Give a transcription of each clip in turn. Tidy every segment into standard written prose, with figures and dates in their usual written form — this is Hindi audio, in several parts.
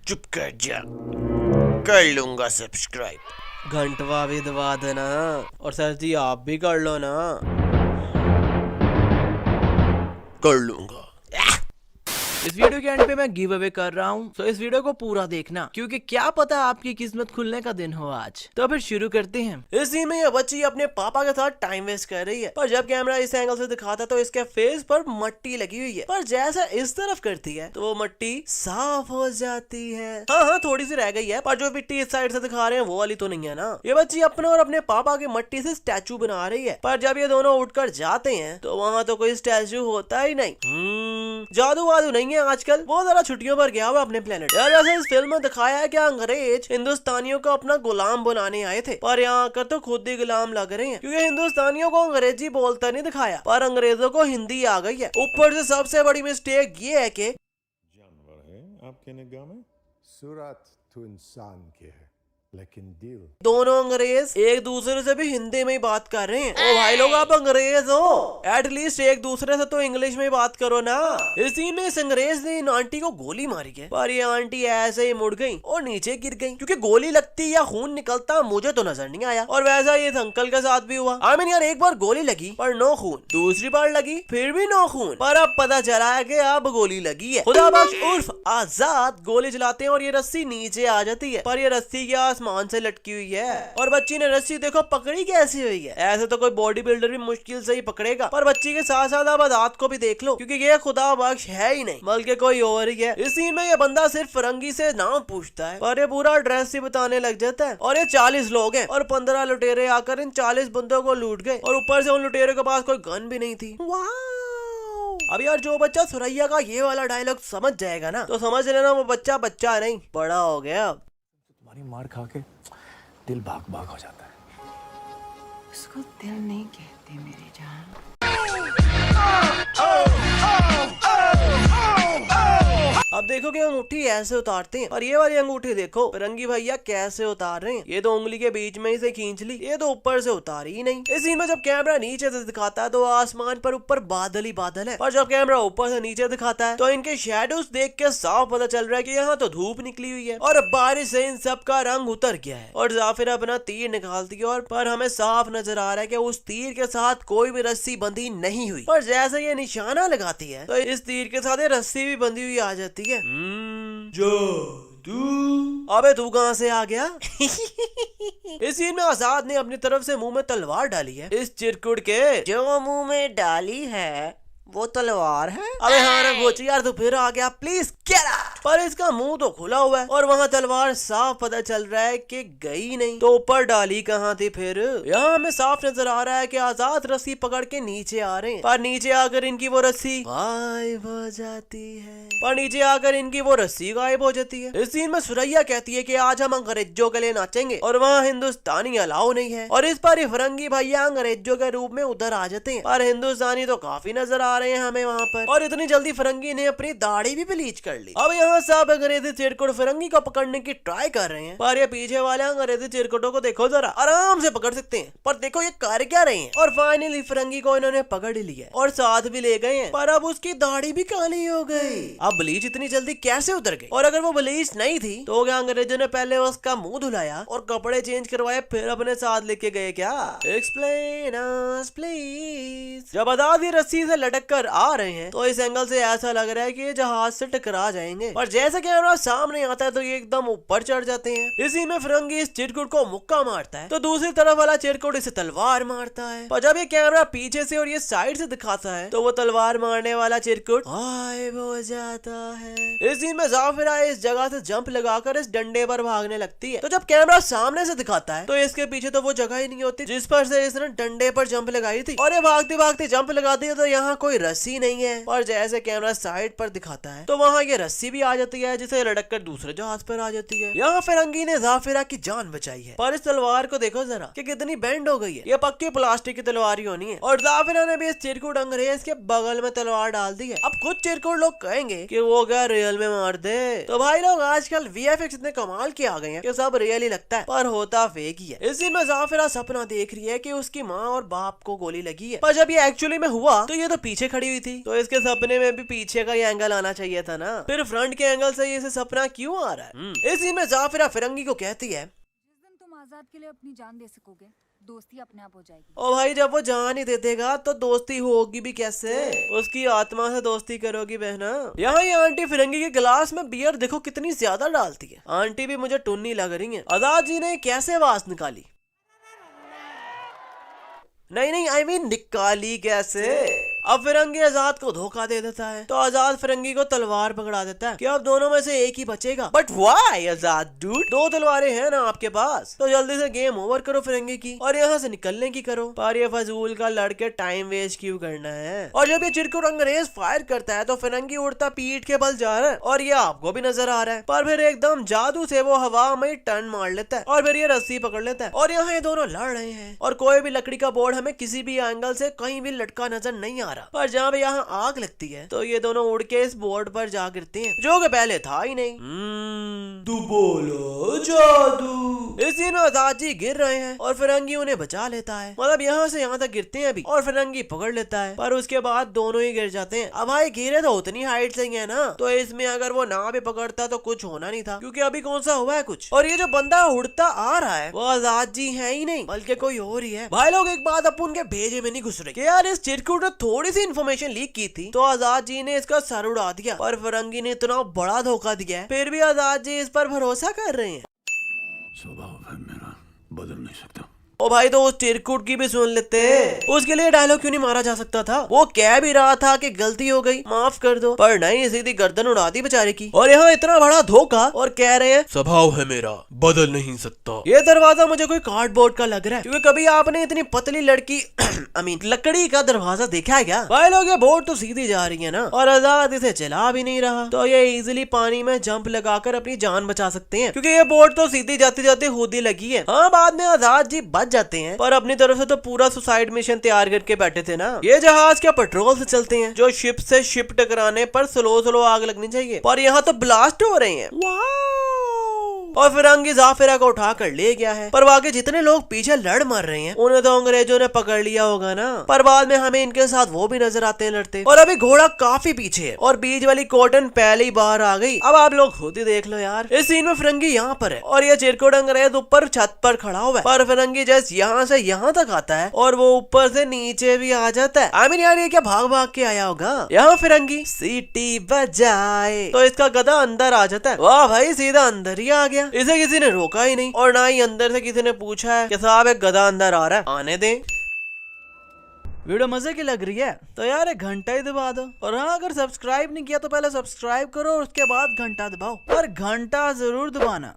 चुप कर जा, कर लूंगा सब्सक्राइब। घंटवा भी दबा देना और सर जी आप भी कर लो ना। कर लूंगा। इस वीडियो के एंड पे मैं गिव अवे कर रहा हूँ, तो इस वीडियो को पूरा देखना क्योंकि क्या पता आपकी किस्मत खुलने का दिन हो आज। तो फिर शुरू करते हैं। इस सीन में ये बच्ची अपने पापा के साथ टाइम वेस्ट कर रही है, पर जब कैमरा इस एंगल से दिखाता है तो इसके फेस पर मट्टी लगी हुई है, पर जैसा इस तरफ करती है तो वो मट्टी साफ हो जाती है। हाँ, थोड़ी सी रह गई है, पर जो मिट्टी इस साइड से दिखा रहे हैं वो वाली तो नहीं है ना। ये बच्ची अपने और अपने पापा की मट्टी से स्टैचू बना रही है, पर जब ये दोनों उठकर जाते हैं तो वहाँ तो कोई स्टैचू होता ही नहीं। जादू वादू नहीं है आजकल, वो जरा छुट्टियों पर गया हुआ अपने प्लेनेट। यार वैसे इस फिल्म में दिखाया है कि अंग्रेज हिंदुस्तानियों को अपना गुलाम बनाने आए थे, पर यहाँ आकर तो खुद ही गुलाम लग रहे हैं, क्योंकि हिंदुस्तानियों को अंग्रेजी बोलता नहीं दिखाया, पर अंग्रेजों को हिंदी आ गई है। ऊपर से सबसे बड़ी मिस्टेक ये है कि जानवर है आपके निगाह में? सूरत तो इंसान की है, लेकिन दिल। दोनों अंग्रेज एक दूसरे से भी हिंदी में ही बात कर रहे हैं। ओ भाई लोग, आप अंग्रेज हो, एटलीस्ट एक दूसरे से तो इंग्लिश में बात करो ना। इस सीन में इस अंग्रेज ने इन आंटी को गोली मारी है, पर ये आंटी ऐसे ही मुड़ गई और नीचे गिर गई, क्योंकि गोली लगती या खून निकलता मुझे तो नजर नहीं आया। और वैसा ये इस अंकल के साथ भी हुआ। आई मीन यार, एक बार गोली लगी पर नो खून, दूसरी बार लगी फिर भी नो खून, पर अब पता चला है कि अब गोली लगी है। खुदा बख्श उर्फ आजाद गोली चलाते हैं और ये रस्सी नीचे आ जाती है, पर ये रस्सी के आसमान से लटकी हुई है। और बच्ची ने रस्सी देखो पकड़ी कैसी हुई है। ऐसे तो कोई बॉडी बिल्डर भी मुश्किल से ही पकड़ेगा, पर बच्ची के साथ साथ अब आजाद को भी देख लो, क्योंकि ये खुदा बख्श है ही नहीं बल्कि कोई और ही है। इस सीन में ये बंदा सिर्फ फरंगी से नाम पूछता है, पर ये पूरा एड्रेस ही बताने लग जाता है। और ये 40 लोग हैं और 15 लुटेरे आकर इन 40 बंदों को लूट गए, और ऊपर से उन लुटेरे के पास कोई गन भी नहीं थी। अब यार जो बच्चा सुरैया का ये वाला डायलॉग समझ जाएगा ना, तो समझ लेना वो बच्चा बच्चा नहीं, बड़ा हो गया। तुम्हारी मार खा के दिल भाग भाग हो जाता है। उसको दिल नहीं कहते मेरी जान। अब देखो कि अंगूठी ऐसे उतारते हैं, और ये वाली अंगूठी देखो रंगी भैया कैसे उतार रहे हैं। ये तो उंगली के बीच में ही से खींच ली, ये तो ऊपर से उतारी ही नहीं। इस सीन में जब कैमरा नीचे से दिखाता है तो आसमान पर ऊपर बादल ही बादल है, और जब कैमरा ऊपर से नीचे दिखाता है तो इनके शेडोज देख के साफ पता चल रहा है कि यहाँ तो धूप निकली हुई है और बारिश से इन सब का रंग उतर गया है। और जाफिर अपना तीर निकालती है, और पर हमें साफ नजर आ रहा है कि उस तीर के साथ कोई भी रस्सी बंधी नहीं हुई, पर जैसे ये निशाना लगाती है तो इस तीर के साथ ये रस्सी भी बंधी हुई आ जाती है। जो तू, अबे तू कहां से आ गया? इस सीन में आजाद ने अपनी तरफ से मुंह में तलवार डाली है इस चिरकुट के, जो मुंह में डाली है वो तलवार है। अबे हाँ ना गोची यार, तू फिर आ गया, प्लीज गेट आउट। पर इसका मुंह तो खुला हुआ है और वहाँ तलवार साफ पता चल रहा है कि गई नहीं, तो ऊपर डाली कहाँ थी फिर? यहाँ हमें साफ नजर आ रहा है कि आजाद रस्सी पकड़ के नीचे आ रहे हैं, पर नीचे आकर इनकी वो रस्सी गायब हो जाती है, पर नीचे आकर इनकी वो रस्सी गायब हो जाती है। इस सीन में सुरैया कहती है कि आज हम अंग्रेजों के लिए नाचेंगे, और वहाँ हिंदुस्तानी अलाउ नहीं है, और इस पर फरंगी भैया अंग्रेजों के रूप में उधर आ जाते हैं, पर हिंदुस्तानी तो काफी नजर आ रहे हैं हमें वहाँ पर। और इतनी जल्दी फरंगी ने अपनी दाढ़ी भी ब्लीच कर ली। अब यहाँ सब अंग्रेजी चिरकुट फरंगी को पकड़ने की ट्राई कर रहे हैं, पर ये पीछे वाले अंग्रेजी चिरकुटों को देखो जरा, आराम से पकड़ सकते हैं, पर देखो ये कर क्या रहे हैं। और फाइनली फरंगी को इन्होंने पकड़ ही लिया और साथ भी ले गए हैं, पर अब उसकी दाढ़ी भी काली हो गई। अब ब्लीच इतनी जल्दी कैसे उतर गई? और अगर वो ब्लीच नहीं थी तो क्या अंग्रेजों ने पहले उसका मुंह धुलाया और कपड़े चेंज करवाए फिर अपने साथ लेके गए क्या? Explain us please. जब आजादी रस्सी से लटक कर आ रहे हैं तो इस एंगल से ऐसा लग रहा है कि ये जहाज से टकरा जाएंगे, और जैसे कैमरा सामने आता है तो ये एकदम ऊपर चढ़ जाते हैं। इसी में फरंगी इस चिरकुट को मुक्का मारता है तो दूसरी तरफ वाला चिरकुट इसे तलवार मारता है, पर जब ये कैमरा पीछे से और ये साइड से दिखाता है तो वो तलवार मारने वाला चिरकुट गायब हो जाता है। इस सीन में जाफिरा इस जगह से जंप लगाकर इस डंडे पर भागने लगती है, तो जब कैमरा सामने से दिखाता है तो इसके पीछे तो वो जगह ही नहीं होती जिस पर से इसने डंडे पर जंप लगाई थी, और ये भागते भागते जंप लगाती है तो यहाँ कोई रस्सी नहीं है, और जैसे कैमरा साइड पर दिखाता है तो वहाँ ये रस्सी भी आ जाती है जिसे लटक कर दूसरे जहाज पर आ जाती है। यहाँ फरंगी ने जाफिरा की जान बचाई है, पर इस तलवार को देखो जरा कि कितनी बेंड हो गई है, ये पक्की प्लास्टिक की तलवार ही होनी है। और जाफिरा ने भी इस चिरकुट अंग्रेज के बगल में तलवार डाल दी है। अब कुछ चिरकुट लोग कहेंगे कि वो क्या रियल में मार दे, तो भाई लोग आजकल वीएफएक्स इतने कमाल के आ गए हैं कि सब रियल ही लगता है, पर होता फेक ही है। इस दिन में जाफिरा सपना देख रही है कि उसकी माँ और बाप को गोली लगी है, पर जब ये एक्चुअली में हुआ तो ये तो पीछे खड़ी हुई थी, तो इसके सपने में भी पीछे का एंगल आना चाहिए था ना। फिर फ्रंट के एंगल से ये सपना क्यों आ रहा है। इस सीन में जाफिरा फिरंगी को कहती है, जिस दिन तुम आजाद के लिए अपनी जान दे सकोगे, दोस्ती अपने आप हो जाएगी। ओ भाई जब वो जान ही दे देगा तो दोस्ती होगी भी कैसे, उसकी आत्मा से दोस्ती करोगी बहना। यहाँ ये आंटी फिरंगी के गिलास में बियर देखो कितनी ज्यादा डालती है। आंटी भी मुझे टुन्नी लग रही है। आजाद जी ने कैसे आवाज निकाली, नहीं आई मीन निकाली कैसे। अब फिरंगी आजाद को धोखा दे देता है तो आजाद फिरंगी को तलवार पकड़ा देता है कि अब दोनों में से एक ही बचेगा। बट व्हाई आजाद डूड, 2 तलवारें हैं ना आपके पास, तो जल्दी से गेम ओवर करो फिरंगी की और यहाँ से निकलने की करो। पर ये फजूल का लड़के टाइम वेस्ट क्यों करना है। और जब ये चिरकुट अंग्रेज फायर करता है तो फिरंगी उड़ता पीठ के बल जा रहा है और ये आपको भी नजर आ रहा है। पर फिर एकदम जादू से वो हवा में टर्न मार लेता है और फिर ये रस्सी पकड़ लेता है और यहाँ ये दोनों लड़ रहे हैं और कोई भी लकड़ी का बोर्ड हमें किसी भी एंगल से कहीं भी लटका नजर नहीं आ रहा। पर जहाँ भी यहाँ आग लगती है तो ये दोनों उड़ के इस बोर्ड पर जा गिरते हैं जो कि पहले था ही नहीं। तू बोलो जादू। इस सीन में आजाद जी गिर रहे हैं और फिरंगी उन्हें बचा लेता है, मतलब यहाँ से यहाँ तक गिरते हैं अभी और फिरंगी पकड़ लेता है। पर उसके बाद दोनों ही गिर जाते हैं। अब भाई गिरे तो उतनी हाइट से ही है ना, तो इसमें अगर वो ना भी पकड़ता तो कुछ होना नहीं था, क्योंकि अभी कौन सा हुआ है कुछ। और ये जो बंदा उड़ता आ रहा है वो आजाद जी है ही नहीं बल्कि कोई और ही है। भाई लोग एक बात अपन के भेजे में नहीं घुस रहे कि यार इस चिरकुट ने थोड़ी सी इन्फॉर्मेशन लीक की थी तो आजाद जी ने इसका सर उड़ा दिया, पर फिरंगी ने इतना बड़ा धोखा दिया है फिर भी आजाद जी इस पर भरोसा कर रहे हैं। स्वभाव है मेरा, बदल नहीं सकता। ओ भाई तो उस चिरकुट की भी सुन लेते, उसके लिए डायलॉग क्यों नहीं मारा जा सकता था। वो कह भी रहा था कि गलती हो गई माफ कर दो, पर नहीं सीधी गर्दन उड़ा दी बेचारे की। और यहाँ इतना बड़ा धोखा और कह रहे हैं स्वभाव है मेरा, बदल नहीं सकता। ये दरवाजा मुझे कोई कार्डबोर्ड का लग रहा है, क्योंकि कभी आपने इतनी पतली लड़की आई मीन लकड़ी का दरवाजा देखा है क्या। भाई लोग ये बोट तो सीधी जा रही है ना और आजाद इसे चला भी नहीं रहा, तो ये इजिली पानी में जंप लगाकर अपनी जान बचा सकते हैं, क्योंकि ये बोट तो सीधी जाते जाते खुद ही लगी है। हाँ बाद में आजाद जी बच जाते हैं, पर अपनी तरफ से तो पूरा सुसाइड मिशन तैयार करके बैठे थे ना। ये जहाज क्या पेट्रोल से चलते हैं, जो शिप से शिप टकराने पर स्लो आग लगनी चाहिए, पर यहाँ तो ब्लास्ट हो रहे हैं। और फिरंगी जाफिरा को उठा कर ले गया है, पर बाकी जितने लोग पीछे लड़ मर रहे हैं उन्हें तो अंग्रेजों ने पकड़ लिया होगा ना। पर बाद में हमें इनके साथ वो भी नजर आते हैं लड़ते। और अभी घोड़ा काफी पीछे है और बीच वाली कॉटन पहले ही बाहर आ गई। अब आप लोग खुद ही देख लो यार, इस सीन में फिरंगी यहाँ पर है और ये चिरकुट अंग्रेज ऊपर छत पर खड़ा हुआ है, पर फिरंगी जैसे यहाँ से यहाँ तक आता है और वो ऊपर से नीचे भी आ जाता है। आई मीन यार ये क्या भाग भाग के आया होगा। यहाँ फिरंगी सीटी बजाए तो इसका गधा अंदर आ जाता है। वाह भाई सीधा अंदर ही आ गया, इसे किसी ने रोका ही नहीं और ना ही अंदर से किसी ने पूछा है कि साहब एक गधा अंदर आ रहा है, आने दे। वीडियो मजे की लग रही है तो यार एक घंटा ही दबा दो, और हाँ अगर सब्सक्राइब नहीं किया तो पहले सब्सक्राइब करो और उसके बाद घंटा दबाओ, और घंटा जरूर दबाना।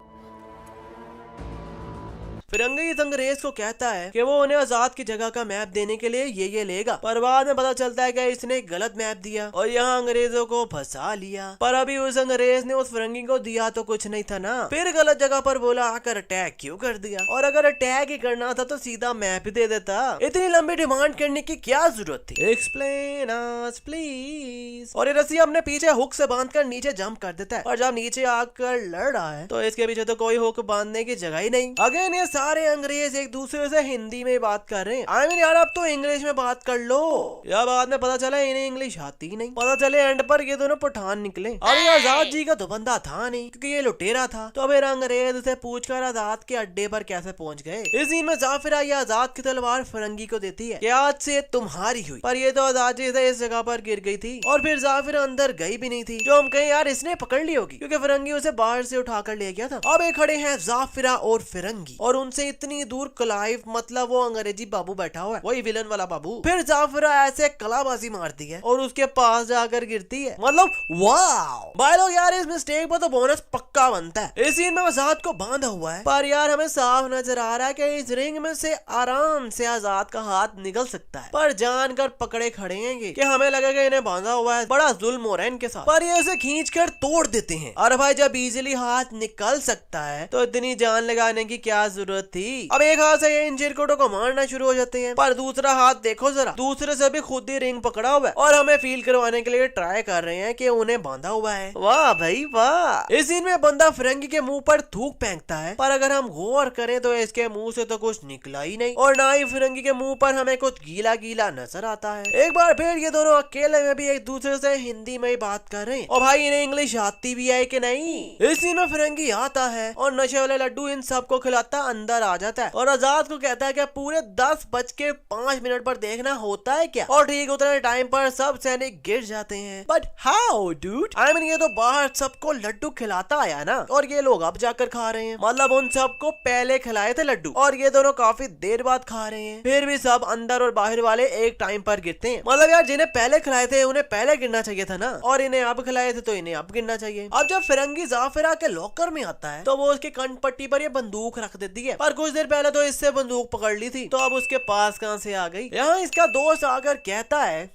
फिरंगी इस अंग्रेज को कहता है कि वो उन्हें आजाद की जगह का मैप देने के लिए ये लेगा, पर बाद में पता चलता है कि इसने गलत मैप दिया और यहाँ अंग्रेजों को फंसा लिया। पर अभी उस अंग्रेज ने उस फिरंगी को दिया तो कुछ नहीं था ना, फिर गलत जगह पर बोला आकर अटैक क्यों कर दिया, और अगर अटैक ही करना था तो सीधा मैप ही दे देता। इतनी लंबी डिमांड करने की क्या जरूरत थी, एक्सप्लेन अस प्लीज। और ये रस्सी अपने पीछे हुक से बांधकर नीचे जंप कर देता है, और जब नीचे आकर लड़ रहा है तो इसके पीछे तो कोई हुक बांधने की जगह ही नहीं। अगेन ये सारे अंग्रेज एक दूसरे से हिंदी में बात कर रहे हैं। आई मीन यार अब तो इंग्लिश में बात कर लो। या बाद में पता चला इन्हें इंग्लिश आती ही नहीं। पता चले एंड पर ये दोनों पठान निकले। अब ये आजाद जी का तो बंदा था नहीं, क्योंकि ये लुटेरा था, तो फिर अंग्रेज से पूछकर आजाद के अड्डे पर कैसे पहुंच गए। इस सीन में जाफिरा ये आजाद की तलवार फिरंगी को देती है कि आज से तुम्हारी हुई, पर ये तो आजाद जी से इस जगह पर गिर गई थी और फिर जाफिरा अंदर गई भी नहीं थी, जो हम कहें यार इसने पकड़ ली होगी, क्योंकि फिरंगी उसे बाहर से उठाकर ले गया था। अब ये खड़े हैं जाफिरा और फिरंगी, और उनसे इतनी दूर क्लाइव मतलब वो अंग्रेजी बाबू बैठा हुआ है, वही विलन वाला बाबू। फिर जाफिरा ऐसे कलाबाजी मारती है और उसके पास जाकर गिरती है, मतलब वाव। भाई लोग यार इस मिस्टेक पर तो बोनस पक्का बनता है। इस सीन में आजाद को बांधा हुआ है, पर यार हमें साफ नजर आ रहा है कि इस रिंग में से आराम से आजाद का हाथ निकल सकता है, पर जानकर पकड़े खड़े हैं कि हमें लगेगा इन्हें बांधा हुआ है, बड़ा जुल्म हो रहा है इनके साथ, पर ये उसे खींच कर तोड़ देते हैं। और भाई जब इजिली हाथ निकल सकता है तो इतनी जान लगाने की क्या जरूरत जरूरत थी। अब एक हाथ से ये इन चिरकुटों को मारना शुरू हो जाते हैं, पर दूसरा हाथ देखो जरा, दूसरे से भी खुद ही रिंग पकड़ा हुआ है और हमें फील करवाने के लिए ट्राई कर रहे हैं कि उन्हें बांधा हुआ है। वाह भाई वाह। इस सीन में बंदा फिरंगी के मुंह पर थूक फेंकता है, पर अगर हम गौर करें तो इसके मुंह से तो कुछ निकला ही नहीं और ना ही फिरंगी के मुंह पर हमें कुछ गीला गीला नजर आता है। एक बार फिर ये दोनों अकेले में भी एक दूसरे से हिंदी में ही बात कर रहे हैं और भाई इन्हें इंग्लिश आती भी है कि नहीं। इस सीन में फिरंगी आता है और नशे वाले लड्डू इन सबको खिलाता अंदर आ जाता है और आजाद को कहता है कि पूरे 10:05 पर देखना होता है क्या, और ठीक उतने टाइम पर सब सैनिक गिर जाते हैं। But how dude, I mean ये तो बाहर सबको लड्डू खिलाता आया ना, और ये लोग अब जाकर खा रहे हैं। मतलब उन सबको पहले खिलाए थे लड्डू और ये दोनों काफी देर बाद खा रहे हैं, फिर भी सब अंदर और बाहर वाले एक टाइम पर गिरते हैं। मतलब यार जिन्हें पहले खिलाए थे उन्हें पहले गिरना चाहिए था ना, और इन्हें अब खिलाए थे तो इन्हें अब गिरना चाहिए। अब जब फिरंगी जाफिरा के लॉकर में आता है तो वो उसके कंठपट्टी पर ये बंदूक रख देती है, पर कुछ देर पहले तो इससे बंदूक पकड़ ली थी, तो अब उसके पास कहां से आ गई। यहाँ इसका दोस्त आकर कहता है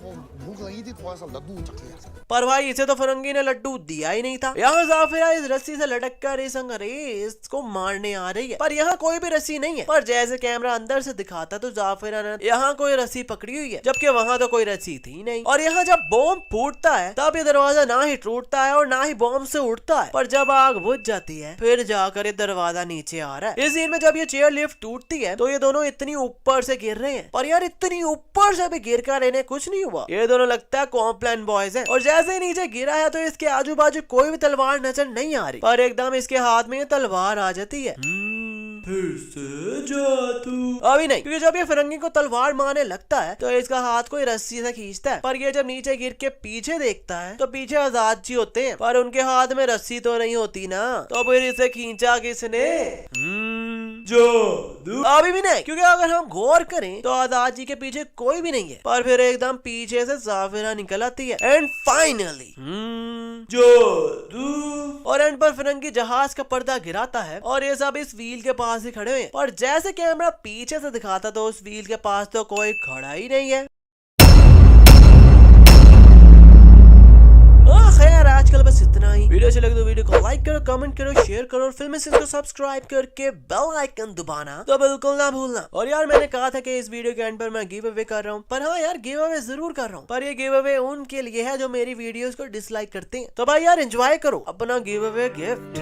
भूख लगी थी, थोड़ा सा लड्डू चख लिया। पर भाई इसे तो फिरंगी ने लड्डू दिया ही नहीं था। यहाँ जाफिरा इस रस्सी से लटक कर इस अंग्रेज को मारने आ रही है, पर यहाँ कोई भी रस्सी नहीं है। पर जैसे कैमरा अंदर से दिखाता तो जाफिरा ने यहाँ कोई रस्सी पकड़ी हुई है, जबकि वहाँ तो कोई रस्सी थी नहीं। और यहाँ जब बॉम्ब फूटता है तब ये दरवाजा ना ही टूटता है और ना ही बॉम्ब से उड़ता है, पर जब आग बुझ जाती है फिर जाकर ये दरवाजा नीचे आ रहा है। इस सीन में जब ये चेयर लिफ्ट टूटती है तो ये दोनों इतनी ऊपर से गिर रहे हैं, पर यार इतनी ऊपर से भी गिर कर इन्हें कुछ नहीं हुआ। ये दोनों लगता है कॉम्प्लान बॉयज है। और जैसे ही नीचे गिरा है तो इसके आजू बाजू कोई भी तलवार नजर नहीं आ रही, पर एकदम इसके हाथ में तलवार आ जाती है। फिर से जादू। अभी नहीं, क्योंकि जब ये फिरंगी को तलवार मारने लगता है तो इसका हाथ कोई रस्सी से खींचता है, पर ये जब नीचे गिर के पीछे देखता है तो पीछे आजाद जी होते हैं, पर उनके हाथ में रस्सी तो नहीं होती ना, तो फिर इसे खींचा किसने? जादू। अभी भी नहीं, क्योंकि अगर हम गौर करें तो आजाद जी के पीछे कोई भी नहीं है, पर फिर एकदम पीछे से जाफिरा निकल आती है एंड फाइनली जादू। और एंड पर फिरंगी जहाज का पर्दा गिराता है और ये सब इस व्हील के पास ही खड़े हुए हैं, और जैसे कैमरा पीछे से दिखाता तो उस व्हील के पास तो कोई खड़ा ही नहीं है। खैर आजकल बस इतना ही। वीडियो अच्छी लगे तो वीडियो को लाइक करो, कमेंट करो, शेयर करो और फिल्म को सब्सक्राइब करके बेल आइकन दबाना तो बिल्कुल ना भूलना। और यार मैंने कहा था कि इस वीडियो के एंड पर मैं गिव अवे कर रहा हूँ, पर हाँ यार गिव अवे जरूर कर रहा हूँ, पर ये गिव अवे उनके लिए है जो मेरी वीडियोस को डिसलाइक करते हैं। तो भाई यार एंजॉय करो अपना गिव अवे गिफ्ट।